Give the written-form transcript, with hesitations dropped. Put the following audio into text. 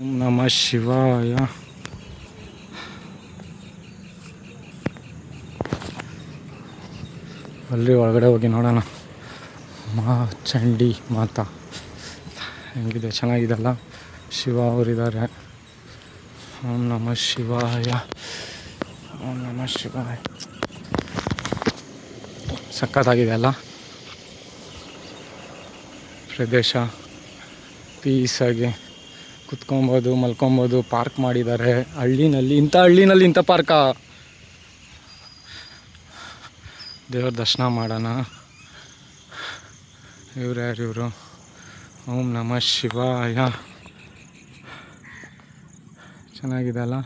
ಓಂ ನಮಃ ಶಿವಾಯ. ಅಲ್ಲಿ ಒಳಗಡೆ ಹೋಗಿ ನೋಡೋಣ. ಚಂಡಿ ಮಾತಾ ಹೆಂಗಿದೆ, ಚೆನ್ನಾಗಿದೆಲ್ಲ. ಶಿವ ಅವರಿದ್ದಾರೆ. ಓಂ ನಮಃ ಶಿವಾಯ, ಓಂ ನಮಃ ಶಿವಾಯ. ಸಖತ್ತಾಗಿದೆ ಅಲ್ಲ ಪ್ರದೇಶ. ಪೀಸಾಗಿ ಕುತ್ಕೊಬೋದು, ಮಲ್ಕೊಬೋದು. ಪಾರ್ಕ್ ಮಾಡಿದ್ದಾರೆ ಹಳ್ಳಿನಲ್ಲಿ. ಹಳ್ಳಿನಲ್ಲಿ ಇಂಥ ಪಾರ್ಕಾ? ದೇವ್ರ ದರ್ಶನ ಮಾಡೋಣ. ಇವ್ರು ಯಾರು ಇವರು? ಓಂ ನಮಃ ಶಿವಾಯ. ಚೆನ್ನಾಗಿದೆ ಅಲ್ಲ.